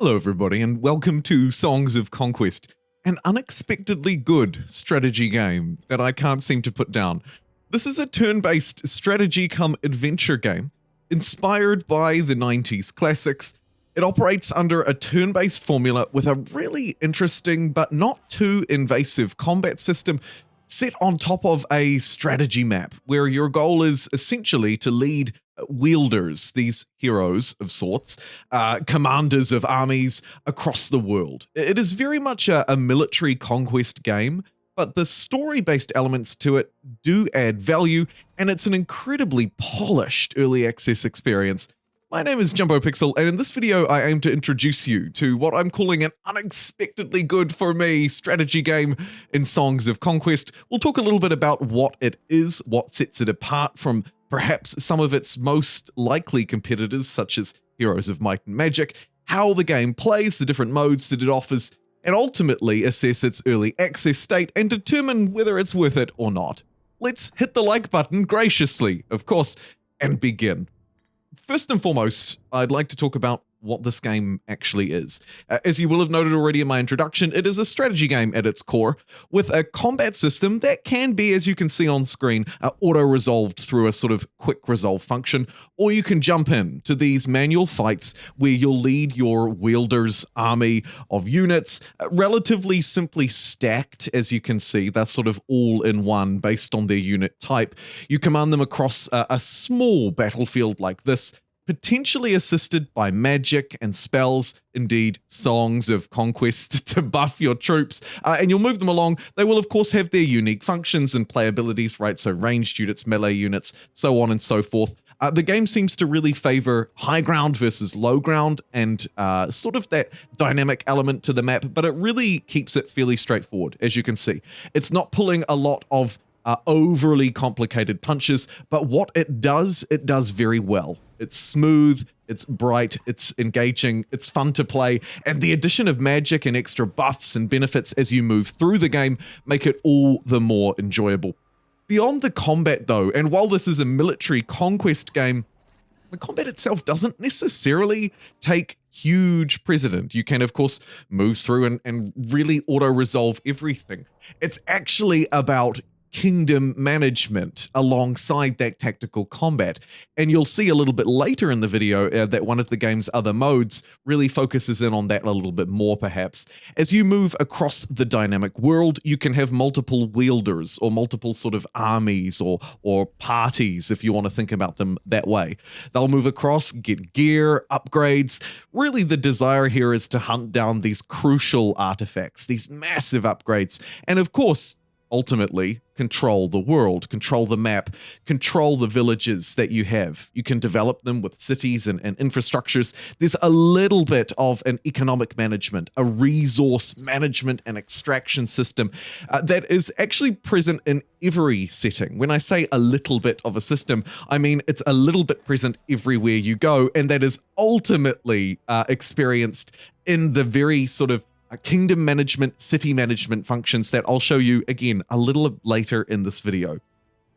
Hello everybody and welcome to Songs of Conquest, an unexpectedly good strategy game that I can't seem to put down. This is a turn-based strategy come adventure game inspired by the 90s classics. It operates under a turn-based formula with a really interesting but not too invasive combat system set on top of a strategy map where your goal is essentially to lead wielders, these heroes of sorts, commanders of armies across the world. It is very much a military conquest game, but the story-based elements to it do add value, and it's an incredibly polished early access experience. My name is Jumbo Pixel, and in this video I aim to introduce you to what I'm calling an unexpectedly good for me strategy game in Songs of Conquest. We'll talk a little bit about what it is, what sets it apart from perhaps some of its most likely competitors, such as Heroes of Might and Magic, how the game plays, the different modes that it offers, and ultimately assess its early access state and determine whether it's worth it or not. Let's hit the like button graciously, of course, and begin. First and foremost, I'd like to talk about what this game actually is. As you will have noted already in my introduction, it is a strategy game at its core, with a combat system that can be, as you can see on screen, auto-resolved through a sort of quick resolve function, or you can jump in to these manual fights where you'll lead your wielder's army of units, relatively simply stacked, as you can see. They're sort of all in one based on their unit type. You command them across a small battlefield like this, potentially assisted by magic and spells, indeed songs of conquest to buff your troops, and you'll move them along. They will of course have their unique functions and play abilities, right? So ranged units, melee units, so on and so forth. The game seems to really favor high ground versus low ground and sort of that dynamic element to the map, but it really keeps it fairly straightforward, as you can see. It's not pulling a lot of overly complicated punches, but what it does very well. It's smooth, it's bright, it's engaging, it's fun to play, and the addition of magic and extra buffs and benefits as you move through the game make it all the more enjoyable. Beyond the combat though, and while this is a military conquest game, the combat itself doesn't necessarily take huge precedent. You can, of course, move through and really auto-resolve everything. It's actually about kingdom management alongside that tactical combat. And you'll see a little bit later in the video that one of the game's other modes really focuses in on that a little bit more, perhaps. As you move across the dynamic world, you can have multiple wielders or multiple sort of armies or parties, if you want to think about them that way. They'll move across, get gear, upgrades. Really, the desire here is to hunt down these crucial artifacts, these massive upgrades, and of course, ultimately, control the world, control the map, control the villages that you have. You can develop them with cities and infrastructures. There's a little bit of an economic management, a resource management and extraction system that is actually present in every setting. When I say a little bit of a system, I mean it's a little bit present everywhere you go, and that is ultimately experienced in the very sort of kingdom management, city management functions that I'll show you again a little later in this video.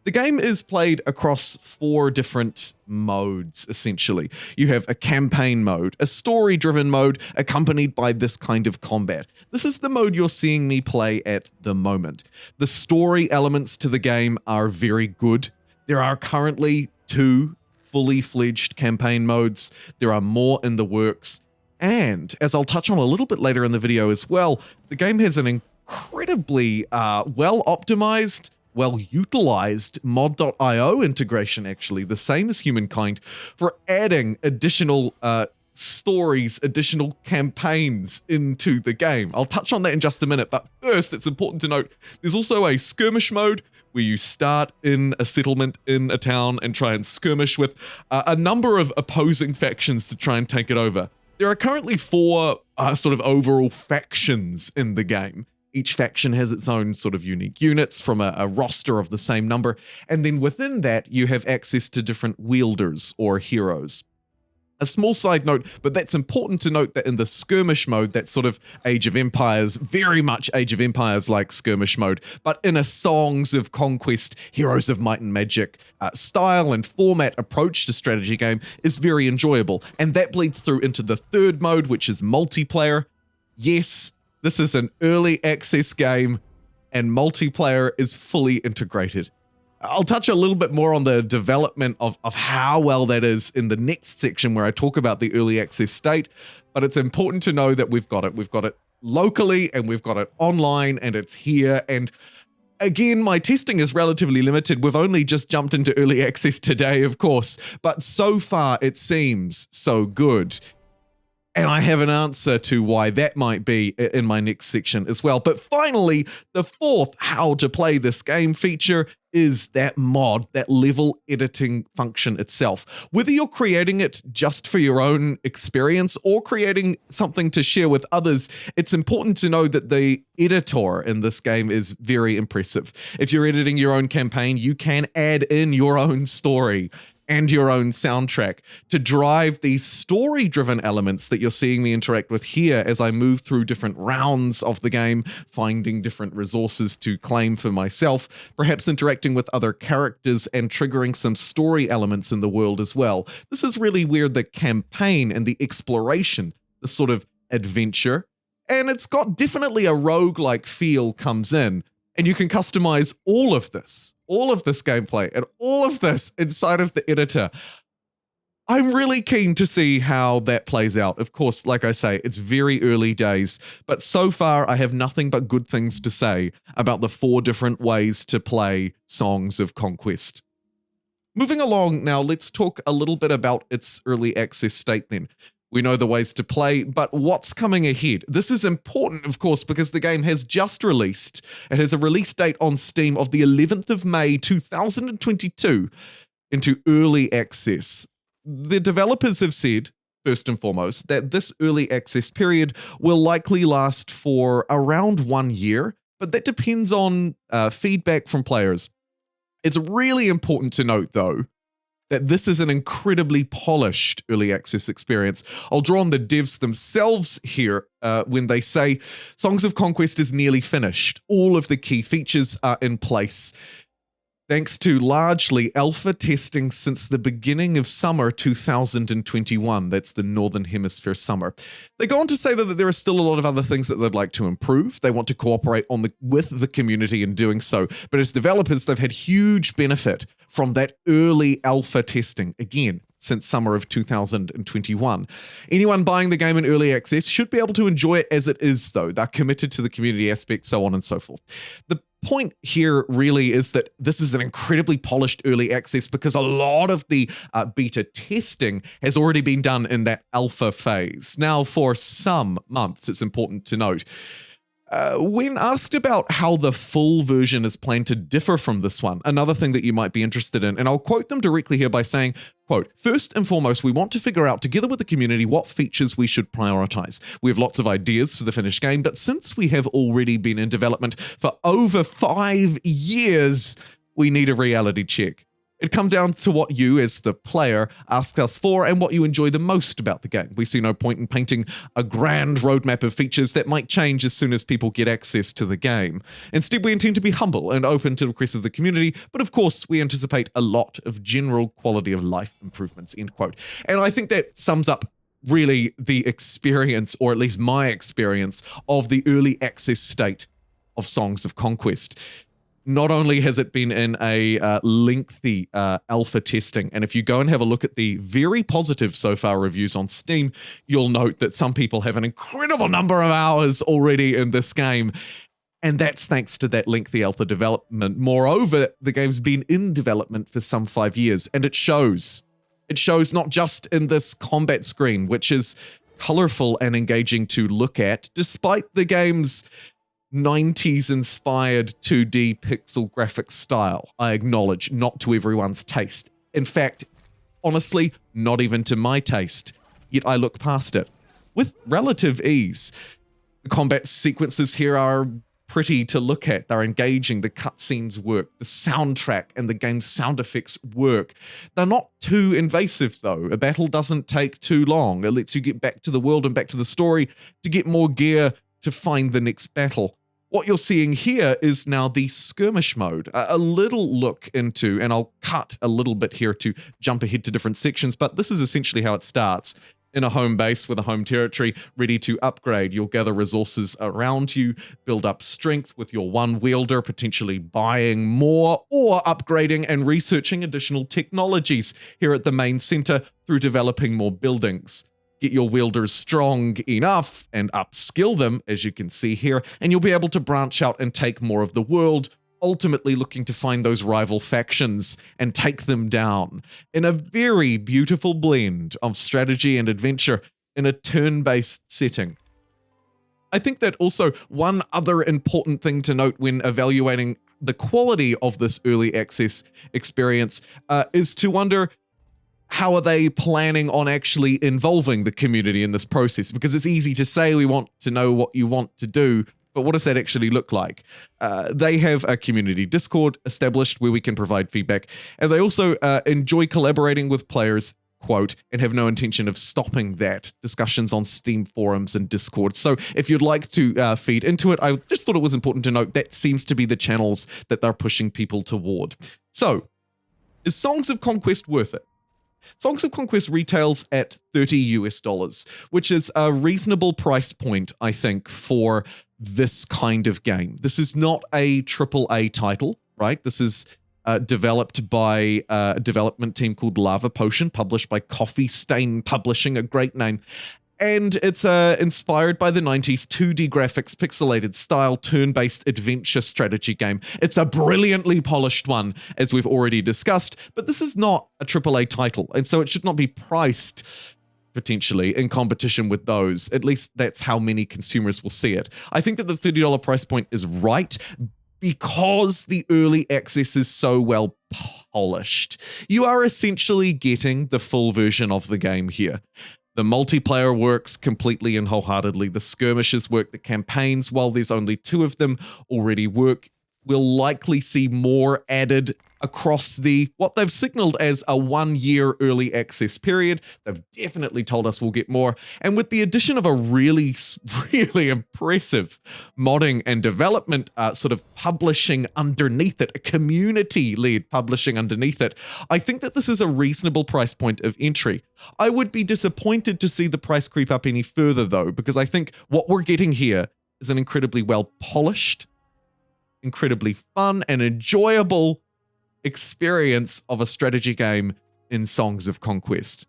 The game is played across 4 different modes, essentially. You have a campaign mode, a story-driven mode accompanied by this kind of combat. This is the mode you're seeing me play at the moment. The story elements to the game are very good. There are currently 2 fully fledged campaign modes. There are more in the works. And, as I'll touch on a little bit later in the video as well, the game has an incredibly well-optimized, well-utilized mod.io integration, actually, the same as Humankind, for adding additional stories, additional campaigns into the game. I'll touch on that in just a minute, but first, it's important to note, there's also a skirmish mode where you start in a settlement in a town and try and skirmish with a number of opposing factions to try and take it over. There are currently 4 sort of overall factions in the game. Each faction has its own sort of unique units from a roster of the same number, and then within that you have access to different wielders or heroes. A small side note, but that's important to note that in the skirmish mode, that's sort of Age of Empires, very much Age of Empires like skirmish mode, but in a Songs of Conquest, Heroes of Might and Magic style and format approach to strategy game is very enjoyable. And that bleeds through into the third mode, which is multiplayer. Yes, this is an early access game and multiplayer is fully integrated. I'll touch a little bit more on the development of how well that is in the next section where I talk about the early access state, but it's important to know that we've got it. We've got it locally and we've got it online and it's here. And again, my testing is relatively limited. We've only just jumped into early access today, of course, but so far it seems so good. And I have an answer to why that might be in my next section as well. But finally, the fourth how to play this game feature is that mod, that level editing function itself. Whether you're creating it just for your own experience or creating something to share with others, it's important to know that the editor in this game is very impressive. If you're editing your own campaign, you can add in your own story and your own soundtrack to drive these story-driven elements that you're seeing me interact with here as I move through different rounds of the game, finding different resources to claim for myself, perhaps interacting with other characters and triggering some story elements in the world as well. This is really where the campaign and the exploration, the sort of adventure, and it's got definitely a roguelike feel comes in. And you can customize all of this gameplay and all of this inside of the editor. I'm really keen to see how that plays out. Of course, like I say, it's very early days, but so far I have nothing but good things to say about the 4 different ways to play Songs of Conquest. Moving along now, let's talk a little bit about its early access state then. We know the ways to play, but what's coming ahead? This is important, of course, because the game has just released. It has a release date on Steam of the 11th of May 2022 into early access. The developers have said, first and foremost, that this early access period will likely last for around 1 year, but that depends on feedback from players. It's really important to note, though, that this is an incredibly polished early access experience. I'll draw on the devs themselves here when they say Songs of Conquest is nearly finished. All of the key features are in place. Thanks to largely alpha testing since the beginning of summer 2021. That's the Northern Hemisphere summer. They go on to say that there are still a lot of other things that they'd like to improve. They want to cooperate with the community in doing so. But as developers, they've had huge benefit from that early alpha testing, again, since summer of 2021. Anyone buying the game in early access should be able to enjoy it as it is, though. They're committed to the community aspect, so on and so forth. The point here really is that this is an incredibly polished early access because a lot of the beta testing has already been done in that alpha phase. Now, for some months, it's important to note, when asked about how the full version is planned to differ from this one, another thing that you might be interested in, and I'll quote them directly here by saying, quote, "First and foremost, we want to figure out together with the community what features we should prioritize. We have lots of ideas for the finished game, but since we have already been in development for over 5 years, we need a reality check. It comes down to what you, as the player, ask us for and what you enjoy the most about the game. We see no point in painting a grand roadmap of features that might change as soon as people get access to the game. Instead, we intend to be humble and open to the requests of the community, but of course, we anticipate a lot of general quality of life improvements," end quote. And I think that sums up really the experience, or at least my experience, of the early access state of Songs of Conquest. Not only has it been in a lengthy alpha testing, and if you go and have a look at the very positive so far reviews on Steam, you'll note that some people have an incredible number of hours already in this game, and that's thanks to that lengthy alpha development. Moreover, the game's been in development for some 5 years, and it shows. It shows not just in this combat screen, which is colorful and engaging to look at, despite the game's 90s-inspired 2D pixel graphics style. I acknowledge, not to everyone's taste. In fact, honestly, not even to my taste. Yet I look past it with relative ease. The combat sequences here are pretty to look at. They're engaging. The cutscenes work. The soundtrack and the game's sound effects work. They're not too invasive, though. A battle doesn't take too long. It lets you get back to the world and back to the story to get more gear to find the next battle. What you're seeing here is now the skirmish mode, a little look into, and I'll cut a little bit here to jump ahead to different sections, but this is essentially how it starts. In a home base with a home territory, ready to upgrade. You'll gather resources around you, build up strength with your one wielder, potentially buying more or upgrading and researching additional technologies here at the main center through developing more buildings. Get your wielders strong enough and upskill them, as you can see here, and you'll be able to branch out and take more of the world, ultimately looking to find those rival factions and take them down in a very beautiful blend of strategy and adventure in a turn-based setting. I think that also one other important thing to note when evaluating the quality of this early access experience is to wonder, how are they planning on actually involving the community in this process? Because it's easy to say we want to know what you want to do, but what does that actually look like? They have a community Discord established where we can provide feedback, and they also enjoy collaborating with players, quote, and have no intention of stopping that. Discussions on Steam forums and Discord. So if you'd like to feed into it, I just thought it was important to note that seems to be the channels that they're pushing people toward. So, is Songs of Conquest worth it? Songs of Conquest retails at $30 US, which is a reasonable price point, I think, for this kind of game. This is not a AAA title, right? This is developed by a development team called Lavapotion, published by Coffee Stain Publishing, a great name. And it's inspired by the 90s 2D graphics, pixelated style, turn-based adventure strategy game. It's a brilliantly polished one, as we've already discussed, but this is not a AAA title, and so it should not be priced potentially in competition with those. At least that's how many consumers will see it. I think that the $30 price point is right because the early access is so well polished. You are essentially getting the full version of the game here. The multiplayer works completely and wholeheartedly. The skirmishes work. The campaigns, while there's only 2 of them, already work. We'll likely see more added across what they've signaled as a 1-year early access period. They've definitely told us we'll get more. And with the addition of a really, really impressive modding and development sort of publishing underneath it, a community-led publishing underneath it, I think that this is a reasonable price point of entry. I would be disappointed to see the price creep up any further, though, because I think what we're getting here is an incredibly well-polished, incredibly fun and enjoyable experience of a strategy game in Songs of Conquest.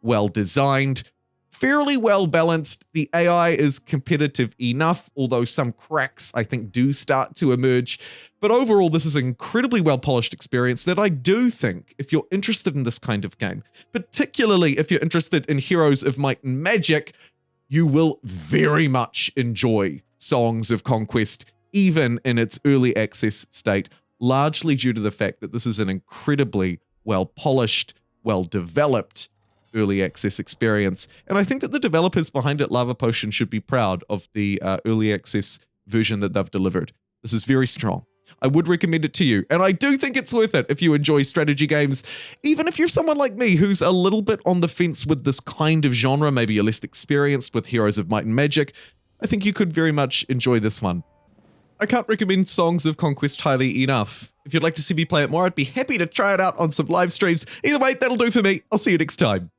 Well designed, fairly well balanced. The AI is competitive enough, although some cracks I think do start to emerge. But overall, this is an incredibly well polished experience that I do think, if you're interested in this kind of game, particularly if you're interested in Heroes of Might and Magic, you will very much enjoy Songs of Conquest, even in its early access state, largely due to the fact that this is an incredibly well-polished, well-developed early access experience. And I think that the developers behind it, Lavapotion, should be proud of the early access version that they've delivered. This is very strong. I would recommend it to you, and I do think it's worth it if you enjoy strategy games. Even if you're someone like me who's a little bit on the fence with this kind of genre, maybe you're less experienced with Heroes of Might and Magic, I think you could very much enjoy this one. I can't recommend Songs of Conquest highly enough. If you'd like to see me play it more, I'd be happy to try it out on some live streams. Either way, that'll do for me. I'll see you next time.